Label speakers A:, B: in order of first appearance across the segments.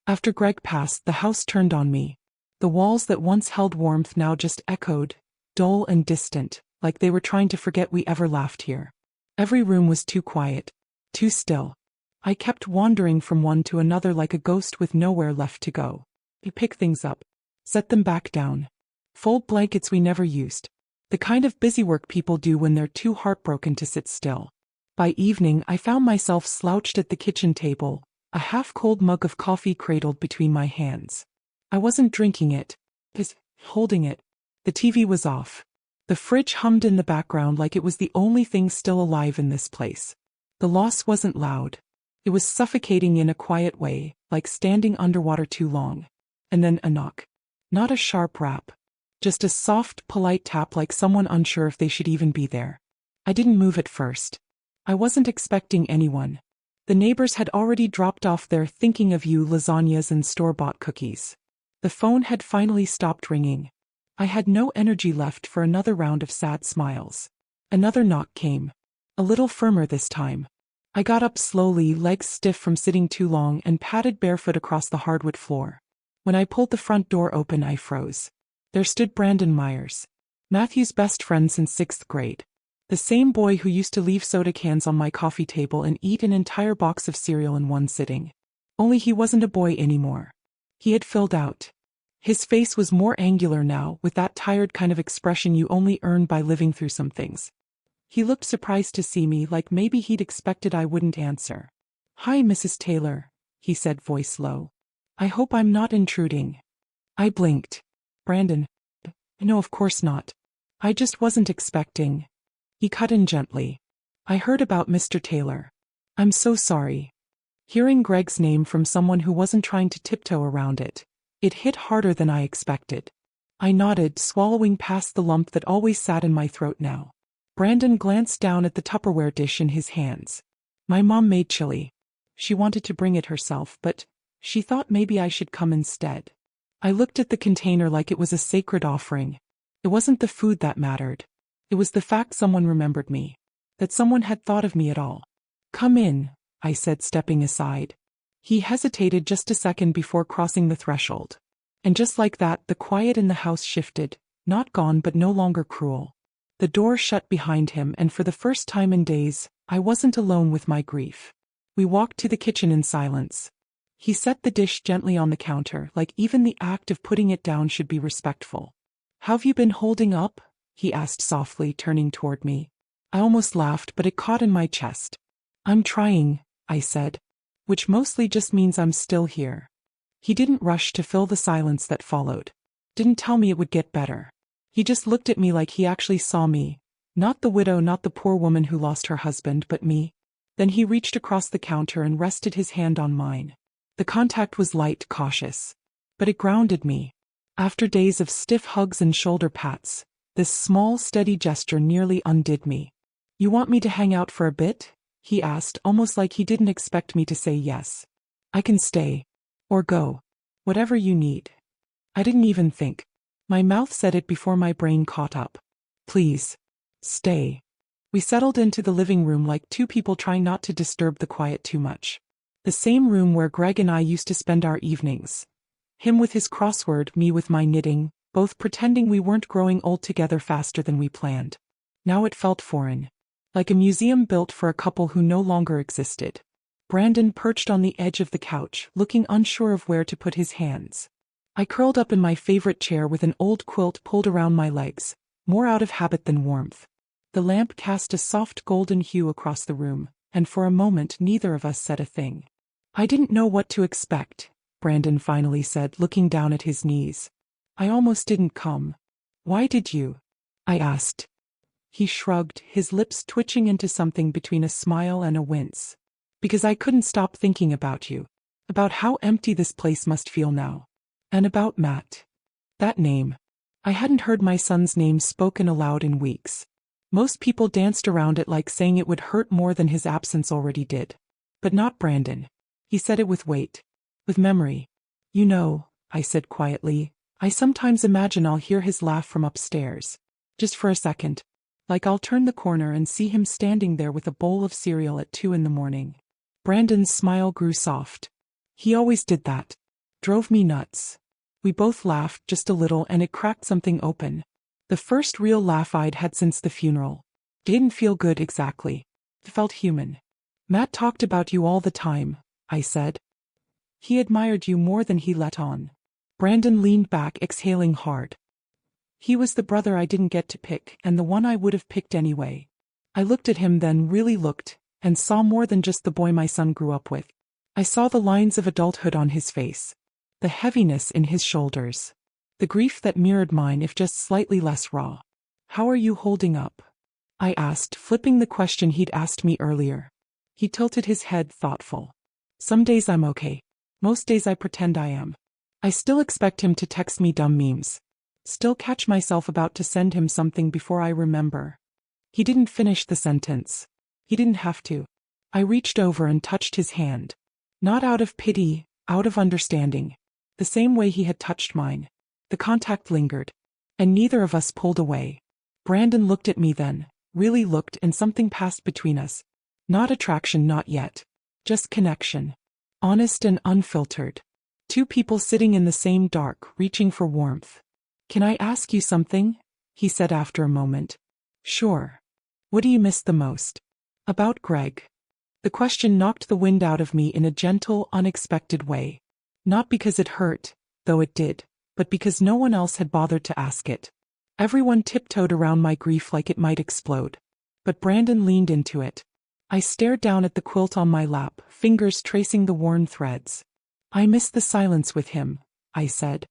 A: After Greg passed, the house turned on me. The walls that once held warmth now just echoed, dull and distant, like they were trying to forget we ever laughed here. Every room was too quiet, too still. I kept wandering from one to another like a ghost with nowhere left to go. I pick things up, set them back down, fold blankets we never used. The kind of busywork people do when they're too heartbroken to sit still. By evening, I found myself slouched at the kitchen table, a half-cold mug of coffee cradled between my hands. I wasn't drinking it, just holding it. The TV was off. The fridge hummed in the background like it was the only thing still alive in this place. The loss wasn't loud. It was suffocating in a quiet way, like standing underwater too long. And then a knock. Not a sharp rap. Just a soft, polite tap like someone unsure if they should even be there. I didn't move at first. I wasn't expecting anyone. The neighbors had already dropped off their thinking of you lasagnas and store-bought cookies. The phone had finally stopped ringing. I had no energy left for another round of sad smiles. Another knock came. A little firmer this time. I got up slowly, legs stiff from sitting too long, and padded barefoot across the hardwood floor. When I pulled the front door open, I froze. There stood Brandon Myers, Matthew's best friend since 6th grade. The same boy who used to leave soda cans on my coffee table and eat an entire box of cereal in one sitting. Only he wasn't a boy anymore. He had filled out. His face was more angular now, with that tired kind of expression you only earn by living through some things. He looked surprised to see me, like maybe he'd expected I wouldn't answer. "Hi, Mrs. Taylor," he said, voice low. "I hope I'm not intruding." I blinked. "Brandon." "No, of course not. I just wasn't expecting." He cut in gently. "I heard about Mr. Taylor. I'm so sorry." Hearing Greg's name from someone who wasn't trying to tiptoe around it, it hit harder than I expected. I nodded, swallowing past the lump that always sat in my throat now. Brandon glanced down at the Tupperware dish in his hands. "My mom made chili. She wanted to bring it herself, but she thought maybe I should come instead." I looked at the container like it was a sacred offering. It wasn't the food that mattered. It was the fact someone remembered me. That someone had thought of me at all. "Come in," I said, stepping aside. He hesitated just a second before crossing the threshold. And just like that, the quiet in the house shifted, not gone but no longer cruel. The door shut behind him, and for the first time in days, I wasn't alone with my grief. We walked to the kitchen in silence. He set the dish gently on the counter, like even the act of putting it down should be respectful. "How've you been holding up?" he asked softly, turning toward me. I almost laughed, but it caught in my chest. "I'm trying," I said. Which mostly just means I'm still here. He didn't rush to fill the silence that followed. Didn't tell me it would get better. He just looked at me like he actually saw me. Not the widow, not the poor woman who lost her husband, but me. Then he reached across the counter and rested his hand on mine. The contact was light, cautious. But it grounded me. After days of stiff hugs and shoulder pats, this small, steady gesture nearly undid me. "You want me to hang out for a bit?" he asked, almost like he didn't expect me to say yes. "I can stay. Or go. Whatever you need." I didn't even think. My mouth said it before my brain caught up. "Please. Stay." We settled into the living room like two people trying not to disturb the quiet too much. The same room where Greg and I used to spend our evenings. Him with his crossword, me with my knitting, both pretending we weren't growing old together faster than we planned. Now it felt foreign. Like a museum built for a couple who no longer existed. Brandon perched on the edge of the couch, looking unsure of where to put his hands. I curled up in my favorite chair with an old quilt pulled around my legs, more out of habit than warmth. The lamp cast a soft golden hue across the room, and for a moment neither of us said a thing. "I didn't know what to expect," Brandon finally said, looking down at his knees. "I almost didn't come." "Why did you?" I asked. He shrugged, his lips twitching into something between a smile and a wince. "Because I couldn't stop thinking about you. About how empty this place must feel now. And about Matt. That name. I hadn't heard my son's name spoken aloud in weeks. Most people danced around it like saying it would hurt more than his absence already did. But not Brandon. He said it with weight. With memory. "You know," I said quietly, "I sometimes imagine I'll hear his laugh from upstairs. Just for a second. Like I'll turn the corner and see him standing there with a bowl of cereal at 2 in the morning. Brandon's smile grew soft. "He always did that. drove me nuts. We both laughed just a little and it cracked something open. The first real laugh I'd had since the funeral. Didn't feel good exactly. It felt human. Matt talked about you all the time, I said. He admired you more than he let on. Brandon leaned back, exhaling hard. He was the brother I didn't get to pick and the one I would have picked anyway. I looked at him then, really looked, and saw more than just the boy my son grew up with. I saw the lines of adulthood on his face. The heaviness in his shoulders. The grief that mirrored mine if just slightly less raw. How are you holding up? I asked, flipping the question he'd asked me earlier. He tilted his head, thoughtful. Some days I'm okay. Most days I pretend I am. I still expect him to text me dumb memes. Still catch myself about to send him something before I remember. He didn't finish the sentence. He didn't have to. I reached over and touched his hand. Not out of pity, out of understanding. The same way he had touched mine. The contact lingered. And neither of us pulled away. Brandon looked at me then, really looked, and something passed between us. Not attraction, not yet. Just connection. Honest and unfiltered. Two people sitting in the same dark, reaching for warmth. Can I ask you something? He said after a moment. Sure. What do you miss the most? About Greg. The question knocked the wind out of me in a gentle, unexpected way. Not because it hurt, though it did, but because no one else had bothered to ask it. Everyone tiptoed around my grief like it might explode. But Brandon leaned into it. I stared down at the quilt on my lap, fingers tracing the worn threads. I miss the silence with him, I said.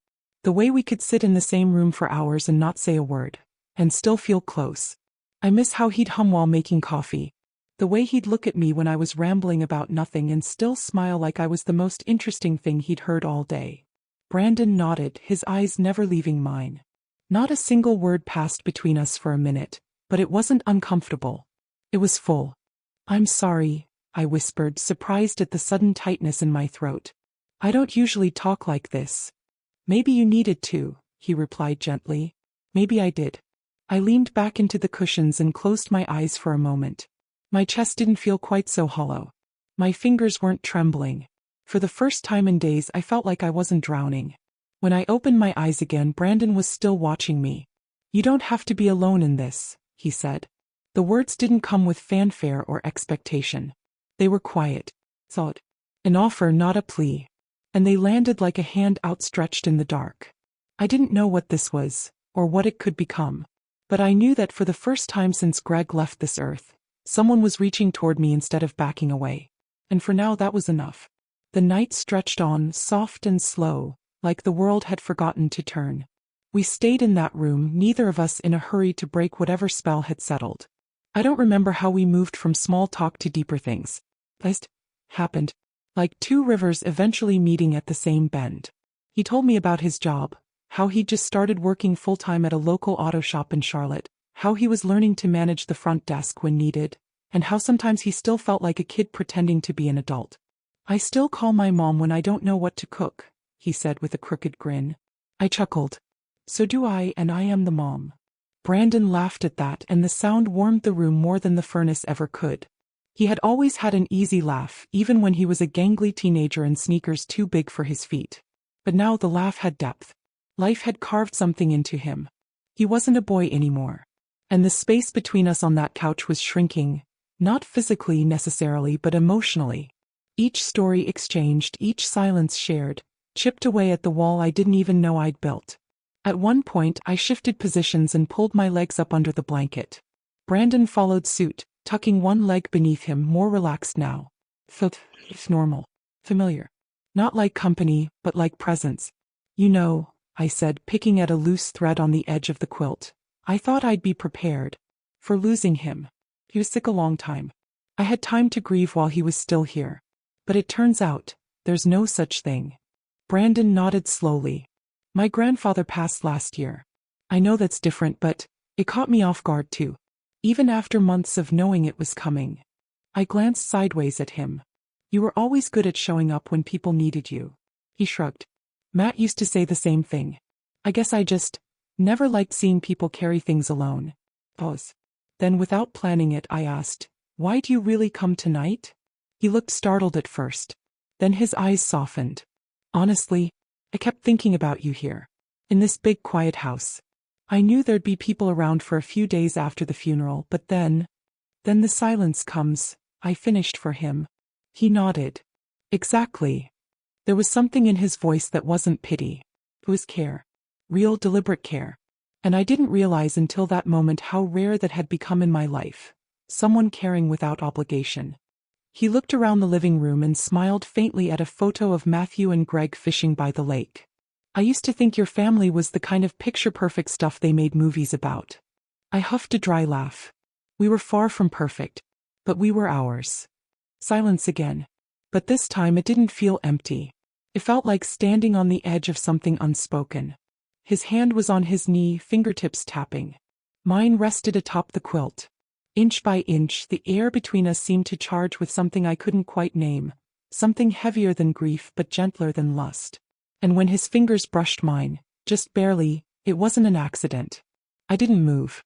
A: The way we could sit in the same room for hours and not say a word, and still feel close. I miss how he'd hum while making coffee. The way he'd look at me when I was rambling about nothing and still smile like I was the most interesting thing he'd heard all day. Brandon nodded, his eyes never leaving mine. Not a single word passed between us for a minute, but it wasn't uncomfortable. It was full. I'm sorry, I whispered, surprised at the sudden tightness in my throat. I don't usually talk like this. Maybe you needed to, he replied gently. Maybe I did. I leaned back into the cushions and closed my eyes for a moment. My chest didn't feel quite so hollow. My fingers weren't trembling. For the first time in days I felt like I wasn't drowning. When I opened my eyes again, Brandon was still watching me. You don't have to be alone in this, he said. The words didn't come with fanfare or expectation. They were quiet. Thought. An offer, not a plea. And they landed like a hand outstretched in the dark. I didn't know what this was, or what it could become. But I knew that for the first time since Greg left this earth, someone was reaching toward me instead of backing away. And for now that was enough. The night stretched on, soft and slow, like the world had forgotten to turn. We stayed in that room, neither of us in a hurry to break whatever spell had settled. I don't remember how we moved from small talk to deeper things. Just happened. Like two rivers eventually meeting at the same bend. He told me about his job, how he'd just started working full-time at a local auto shop in Charlotte, how he was learning to manage the front desk when needed, and how sometimes he still felt like a kid pretending to be an adult. I still call my mom when I don't know what to cook, he said with a crooked grin. I chuckled. So do I, and I am the mom. Brandon laughed at that, and the sound warmed the room more than the furnace ever could. He had always had an easy laugh, even when he was a gangly teenager in sneakers too big for his feet. But now the laugh had depth. Life had carved something into him. He wasn't a boy anymore. And the space between us on that couch was shrinking, not physically necessarily but emotionally. Each story exchanged, each silence shared, chipped away at the wall I didn't even know I'd built. At one point I shifted positions and pulled my legs up under the blanket. Brandon followed suit, tucking one leg beneath him, more relaxed now. Felt normal, familiar. Not like company, but like presence. You know, I said, picking at a loose thread on the edge of the quilt. I thought I'd be prepared. For losing him. He was sick a long time. I had time to grieve while he was still here. But it turns out, there's no such thing. Brandon nodded slowly. My grandfather passed last year. I know that's different, but it caught me off guard too. Even after months of knowing it was coming. I glanced sideways at him. You were always good at showing up when people needed you. He shrugged. Matt used to say the same thing. I guess I just never liked seeing people carry things alone. Pause. Then without planning it, I asked, why do you really come tonight? He looked startled at first. Then his eyes softened. Honestly, I kept thinking about you here. In this big quiet house. I knew there'd be people around for a few days after the funeral, but then the silence comes. I finished for him. He nodded. Exactly. There was something in his voice that wasn't pity. It was care. Real, deliberate care. And I didn't realize until that moment how rare that had become in my life. Someone caring without obligation. He looked around the living room and smiled faintly at a photo of Matthew and Greg fishing by the lake. I used to think your family was the kind of picture-perfect stuff they made movies about. I huffed a dry laugh. We were far from perfect. But we were ours. Silence again. But this time it didn't feel empty. It felt like standing on the edge of something unspoken. His hand was on his knee, fingertips tapping. Mine rested atop the quilt. Inch by inch, the air between us seemed to charge with something I couldn't quite name, something heavier than grief but gentler than lust. And when his fingers brushed mine, just barely, it wasn't an accident. I didn't move.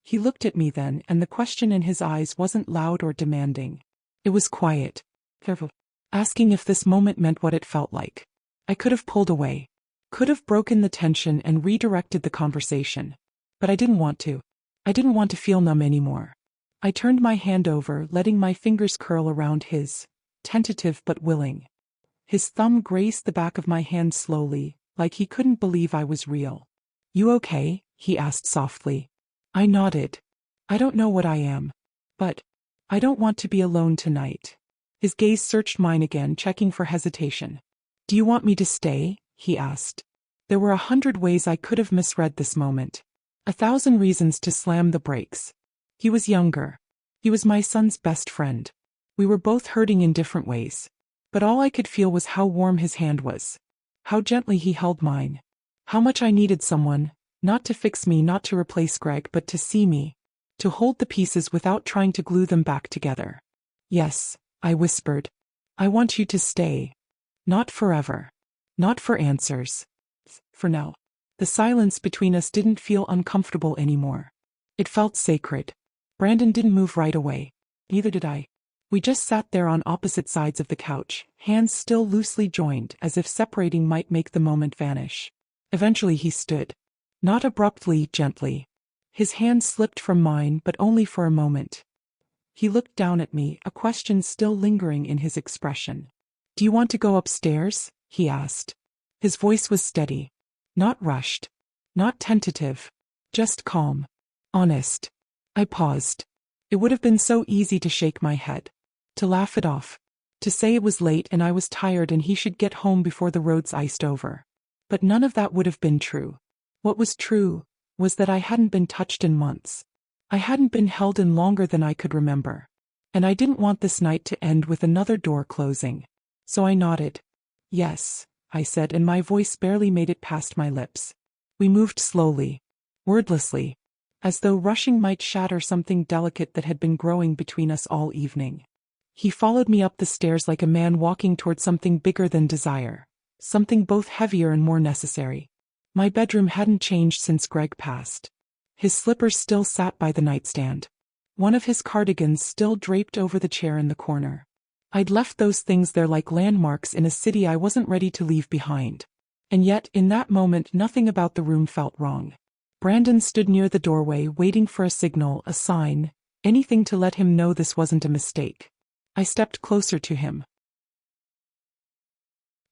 A: He looked at me then, and the question in his eyes wasn't loud or demanding. It was quiet, careful, asking if this moment meant what it felt like. I could have pulled away. Could have broken the tension and redirected the conversation. But I didn't want to. I didn't want to feel numb anymore. I turned my hand over, letting my fingers curl around his, tentative but willing. His thumb grazed the back of my hand slowly, like he couldn't believe I was real. "You okay?" he asked softly. I nodded. "I don't know what I am. But I don't want to be alone tonight." His gaze searched mine again, checking for hesitation. "Do you want me to stay?" he asked. There were 100 ways I could have misread this moment. 1,000 reasons to slam the brakes. He was younger. He was my son's best friend. We were both hurting in different ways. But all I could feel was how warm his hand was. How gently he held mine. How much I needed someone, not to fix me, not to replace Greg, but to see me. To hold the pieces without trying to glue them back together. "Yes," I whispered. "I want you to stay. Not forever. Not for answers. For now." The silence between us didn't feel uncomfortable anymore. It felt sacred. Brandon didn't move right away. Neither did I. We just sat there on opposite sides of the couch, hands still loosely joined, as if separating might make the moment vanish. Eventually he stood. Not abruptly, gently. His hand slipped from mine, but only for a moment. He looked down at me, a question still lingering in his expression. "Do you want to go upstairs?" he asked. His voice was steady. Not rushed. Not tentative. Just calm. Honest. I paused. It would have been so easy to shake my head. To laugh it off. To say it was late and I was tired and he should get home before the roads iced over. But none of that would have been true. What was true was that I hadn't been touched in months. I hadn't been held in longer than I could remember. And I didn't want this night to end with another door closing. So I nodded. "Yes," I said, and my voice barely made it past my lips. We moved slowly. Wordlessly. As though rushing might shatter something delicate that had been growing between us all evening. He followed me up the stairs like a man walking toward something bigger than desire. Something both heavier and more necessary. My bedroom hadn't changed since Greg passed. His slippers still sat by the nightstand. One of his cardigans still draped over the chair in the corner. I'd left those things there like landmarks in a city I wasn't ready to leave behind. And yet, in that moment, nothing about the room felt wrong. Brandon stood near the doorway, waiting for a signal, a sign, anything to let him know this wasn't a mistake. I stepped closer to him.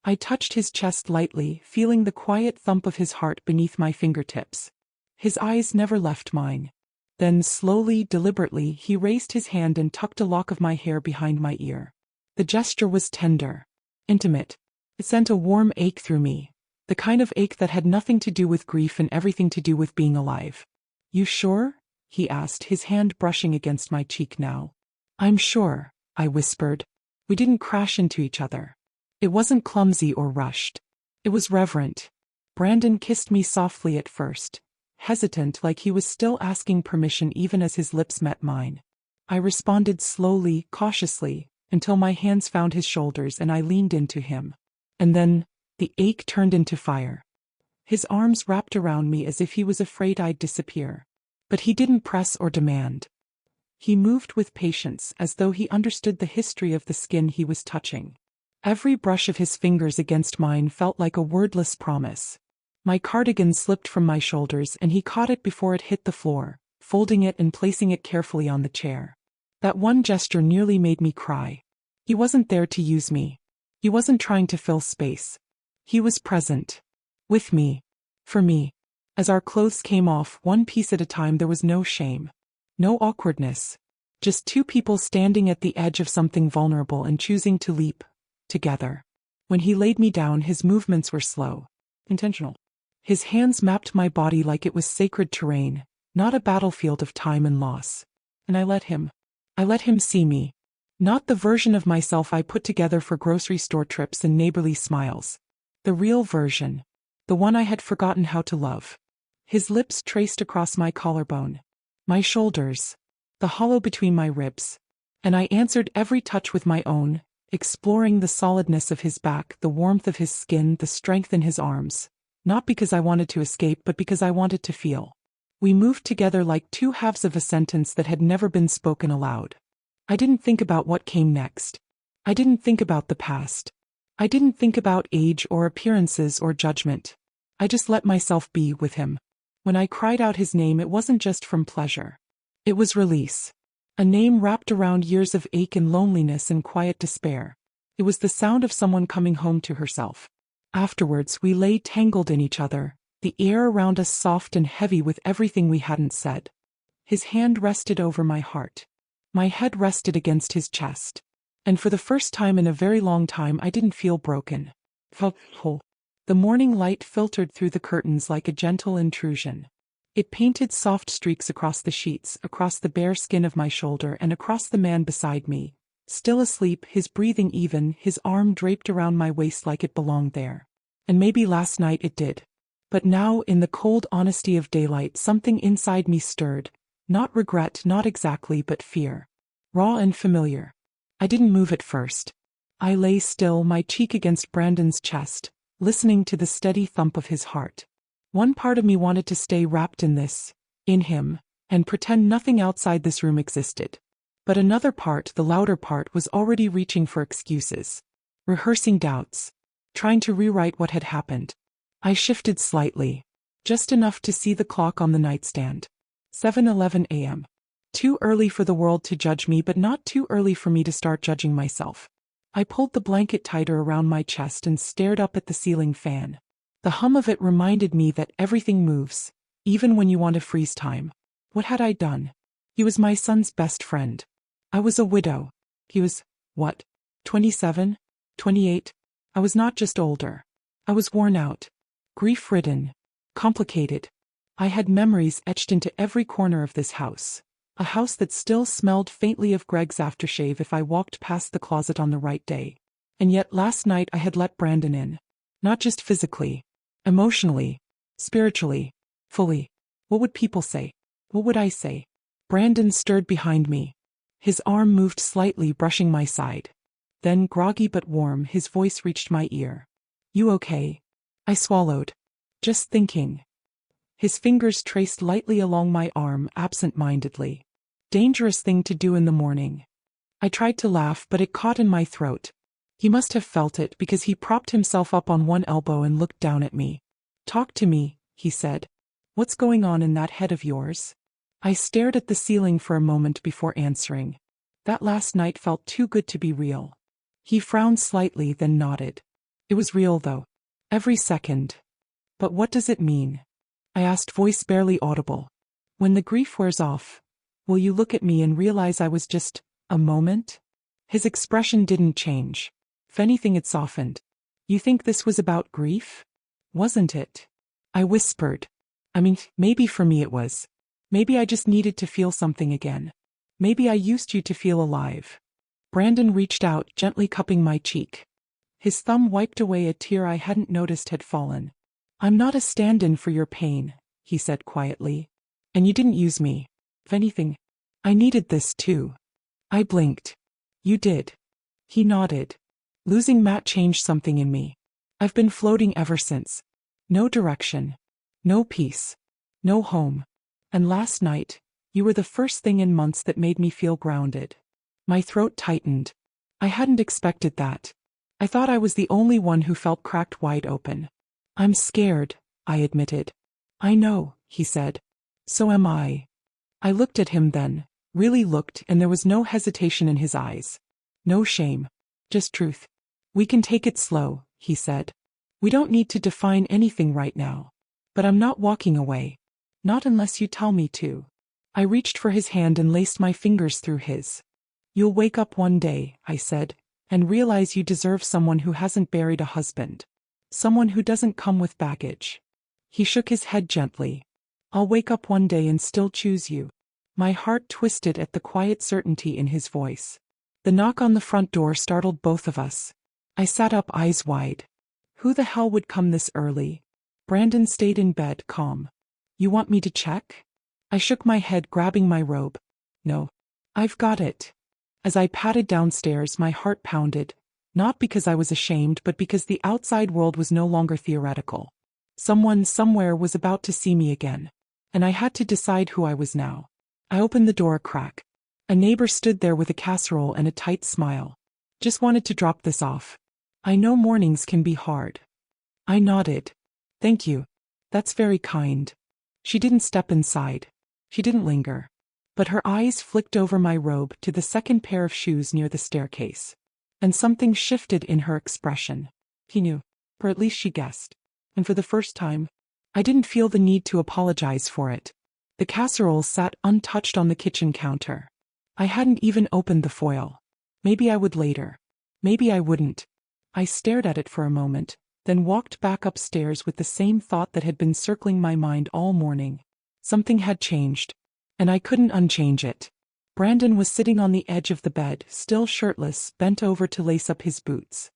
A: I touched his chest lightly, feeling the quiet thump of his heart beneath my fingertips. His eyes never left mine. Then, slowly, deliberately, he raised his hand and tucked a lock of my hair behind my ear. The gesture was tender. Intimate. It sent a warm ache through me. The kind of ache that had nothing to do with grief and everything to do with being alive. "You sure?" he asked, his hand brushing against my cheek now. "I'm sure," I whispered. We didn't crash into each other. It wasn't clumsy or rushed. It was reverent. Brandon kissed me softly at first, hesitant, like he was still asking permission even as his lips met mine. I responded slowly, cautiously, until my hands found his shoulders and I leaned into him. And then, the ache turned into fire. His arms wrapped around me as if he was afraid I'd disappear. But he didn't press or demand. He moved with patience, as though he understood the history of the skin he was touching. Every brush of his fingers against mine felt like a wordless promise. My cardigan slipped from my shoulders and he caught it before it hit the floor, folding it and placing it carefully on the chair. That one gesture nearly made me cry. He wasn't there to use me. He wasn't trying to fill space. He was present. With me. For me. As our clothes came off one piece at a time, there was no shame. No awkwardness. Just two people standing at the edge of something vulnerable and choosing to leap. Together. When he laid me down, his movements were slow. Intentional. His hands mapped my body like it was sacred terrain, not a battlefield of time and loss. And I let him. I let him see me. Not the version of myself I put together for grocery store trips and neighborly smiles. The real version. The one I had forgotten how to love. His lips traced across my collarbone. My shoulders. The hollow between my ribs. And I answered every touch with my own, exploring the solidness of his back, the warmth of his skin, the strength in his arms. Not because I wanted to escape, but because I wanted to feel. We moved together like two halves of a sentence that had never been spoken aloud. I didn't think about what came next. I didn't think about the past. I didn't think about age or appearances or judgment. I just let myself be with him. When I cried out his name, it wasn't just from pleasure. It was release. A name wrapped around years of ache and loneliness and quiet despair. It was the sound of someone coming home to herself. Afterwards, we lay tangled in each other, the air around us soft and heavy with everything we hadn't said. His hand rested over my heart. My head rested against his chest. And for the first time in a very long time, I didn't feel broken. Felt whole. The morning light filtered through the curtains like a gentle intrusion. It painted soft streaks across the sheets, across the bare skin of my shoulder, and across the man beside me. Still asleep, his breathing even, his arm draped around my waist like it belonged there. And maybe last night it did. But now, in the cold honesty of daylight, something inside me stirred. Not regret, not exactly, but fear. Raw and familiar. I didn't move at first. I lay still, my cheek against Brandon's chest, listening to the steady thump of his heart. One part of me wanted to stay wrapped in this, in him, and pretend nothing outside this room existed. But another part, the louder part, was already reaching for excuses. Rehearsing doubts. Trying to rewrite what had happened. I shifted slightly. Just enough to see the clock on the nightstand. 7:11 a.m. Too early for the world to judge me, but not too early for me to start judging myself. I pulled the blanket tighter around my chest and stared up at the ceiling fan. The hum of it reminded me that everything moves, even when you want to freeze time. What had I done? He was my son's best friend. I was a widow. He was, what, 27? 28? I was not just older. I was worn out. Grief-ridden. Complicated. I had memories etched into every corner of this house. A house that still smelled faintly of Greg's aftershave if I walked past the closet on the right day. And yet last night I had let Brandon in. Not just physically. Emotionally. Spiritually. Fully. What would people say? What would I say? Brandon stirred behind me. His arm moved slightly, brushing my side. Then, groggy but warm, his voice reached my ear. You okay? I swallowed. Just thinking. His fingers traced lightly along my arm, absent-mindedly. Dangerous thing to do in the morning. I tried to laugh, but it caught in my throat. He must have felt it because he propped himself up on one elbow and looked down at me. Talk to me, he said. What's going on in that head of yours? I stared at the ceiling for a moment before answering. That last night felt too good to be real. He frowned slightly, then nodded. It was real, though. Every second. But what does it mean? I asked, voice barely audible. When the grief wears off, will you look at me and realize I was just a moment? His expression didn't change. If anything, it softened. You think this was about grief? Wasn't it? I whispered. I mean, maybe for me it was. Maybe I just needed to feel something again. Maybe I used you to feel alive. Brandon reached out, gently cupping my cheek. His thumb wiped away a tear I hadn't noticed had fallen. I'm not a stand-in for your pain, he said quietly. And you didn't use me. If anything, I needed this too. I blinked. You did. He nodded. Losing Matt changed something in me. I've been floating ever since. No direction. No peace. No home. And last night, you were the first thing in months that made me feel grounded. My throat tightened. I hadn't expected that. I thought I was the only one who felt cracked wide open. I'm scared, I admitted. I know, he said. So am I. I looked at him then, really looked, and there was no hesitation in his eyes. No shame. Just truth. We can take it slow, he said. We don't need to define anything right now. But I'm not walking away. Not unless you tell me to. I reached for his hand and laced my fingers through his. You'll wake up one day, I said, and realize you deserve someone who hasn't buried a husband. Someone who doesn't come with baggage. He shook his head gently. I'll wake up one day and still choose you. My heart twisted at the quiet certainty in his voice. The knock on the front door startled both of us. I sat up, eyes wide. Who the hell would come this early? Brandon stayed in bed, calm. You want me to check? I shook my head, grabbing my robe. No. I've got it. As I padded downstairs, my heart pounded, not because I was ashamed, but because the outside world was no longer theoretical. Someone somewhere was about to see me again, and I had to decide who I was now. I opened the door a crack. A neighbor stood there with a casserole and a tight smile. Just wanted to drop this off. I know mornings can be hard. I nodded. Thank you. That's very kind. She didn't step inside. She didn't linger. But her eyes flicked over my robe to the second pair of shoes near the staircase. And something shifted in her expression. He knew, or at least she guessed. And for the first time, I didn't feel the need to apologize for it. The casserole sat untouched on the kitchen counter. I hadn't even opened the foil. Maybe I would later. Maybe I wouldn't. I stared at it for a moment, then walked back upstairs with the same thought that had been circling my mind all morning. Something had changed, and I couldn't unchange it. Brandon was sitting on the edge of the bed, still shirtless, bent over to lace up his boots.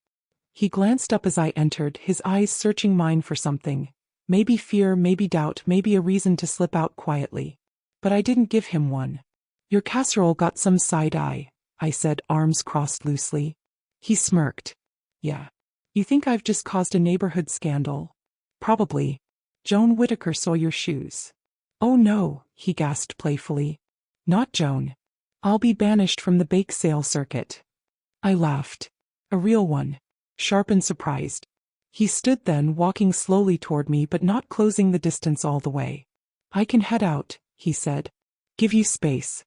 A: He glanced up as I entered, his eyes searching mine for something. Maybe fear, maybe doubt, maybe a reason to slip out quietly. But I didn't give him one. Your casserole got some side eye, I said, arms crossed loosely. He smirked. Yeah. You think I've just caused a neighborhood scandal? Probably. Joan Whitaker saw your shoes. Oh no, he gasped playfully. Not Joan. I'll be banished from the bake sale circuit. I laughed. A real one. Sharp and surprised. He stood then, walking slowly toward me but not closing the distance all the way. I can head out, he said. Give you space.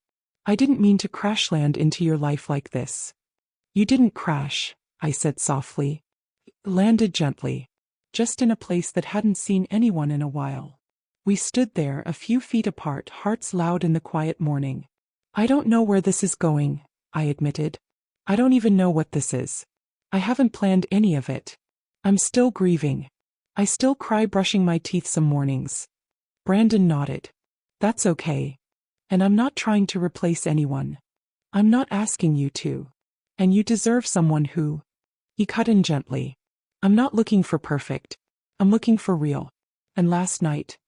A: I didn't mean to crash land into your life like this. You didn't crash, I said softly. Landed gently. Just in a place that hadn't seen anyone in a while. We stood there, a few feet apart, hearts loud in the quiet morning. I don't know where this is going, I admitted. I don't even know what this is. I haven't planned any of it. I'm still grieving. I still cry brushing my teeth some mornings. Brandon nodded. That's okay. And I'm not trying to replace anyone. I'm not asking you to. And you deserve someone who... He cut in gently. I'm not looking for perfect. I'm looking for real. And last night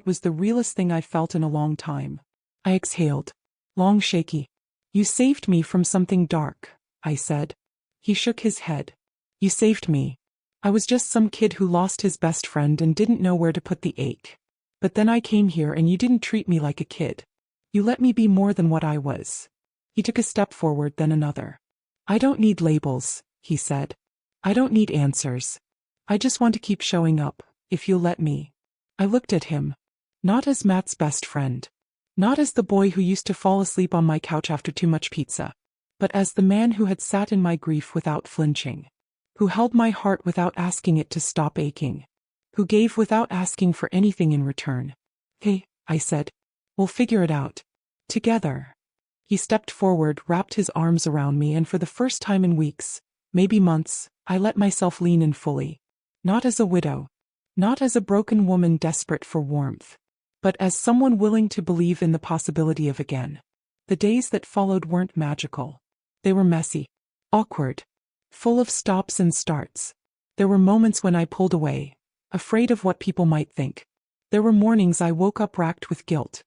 A: was the realest thing I've felt in a long time. I exhaled. Long, shaky. You saved me from something dark, I said. He shook his head. You saved me. I was just some kid who lost his best friend and didn't know where to put the ache. But then I came here and you didn't treat me like a kid. You let me be more than what I was. He took a step forward, then another. I don't need labels, he said. I don't need answers. I just want to keep showing up, if you'll let me. I looked at him. Not as Matt's best friend. Not as the boy who used to fall asleep on my couch after too much pizza. But as the man who had sat in my grief without flinching. Who held my heart without asking it to stop aching. Who gave without asking for anything in return. Hey, I said. We'll figure it out. Together. He stepped forward, wrapped his arms around me, and for the first time in weeks, maybe months, I let myself lean in fully. Not as a widow. Not as a broken woman desperate for warmth. But as someone willing to believe in the possibility of again. The days that followed weren't magical. They were messy. Awkward. Full of stops and starts. There were moments when I pulled away, afraid of what people might think. There were mornings I woke up racked with guilt.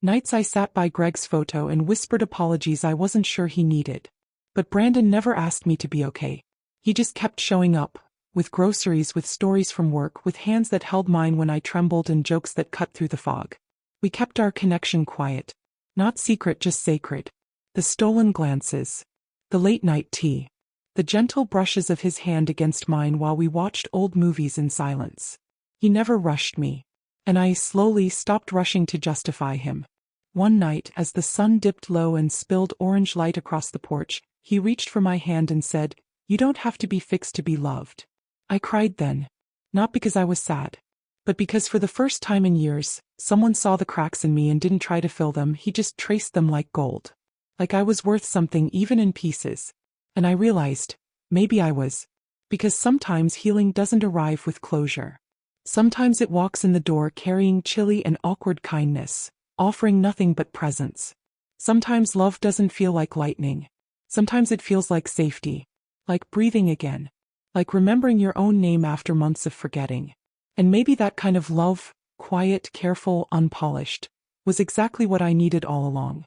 A: Nights I sat by Greg's photo and whispered apologies I wasn't sure he needed. But Brandon never asked me to be okay. He just kept showing up, with groceries, with stories from work, with hands that held mine when I trembled and jokes that cut through the fog. We kept our connection quiet. Not secret, just sacred. The stolen glances. The late-night tea. the gentle brushes of his hand against mine while we watched old movies in silence. He never rushed me. And I slowly stopped rushing to justify him. One night, as the sun dipped low and spilled orange light across the porch, he reached for my hand and said, "You don't have to be fixed to be loved." I cried then. Not because I was sad, but because for the first time in years, someone saw the cracks in me and didn't try to fill them, he just traced them like gold. Like I was worth something even in pieces. And I realized, maybe I was. Because sometimes healing doesn't arrive with closure. Sometimes it walks in the door carrying chilly and awkward kindness, offering nothing but presence. Sometimes love doesn't feel like lightning. Sometimes it feels like safety. Like breathing again. Like remembering your own name after months of forgetting. And maybe that kind of love, quiet, careful, unpolished, was exactly what I needed all along.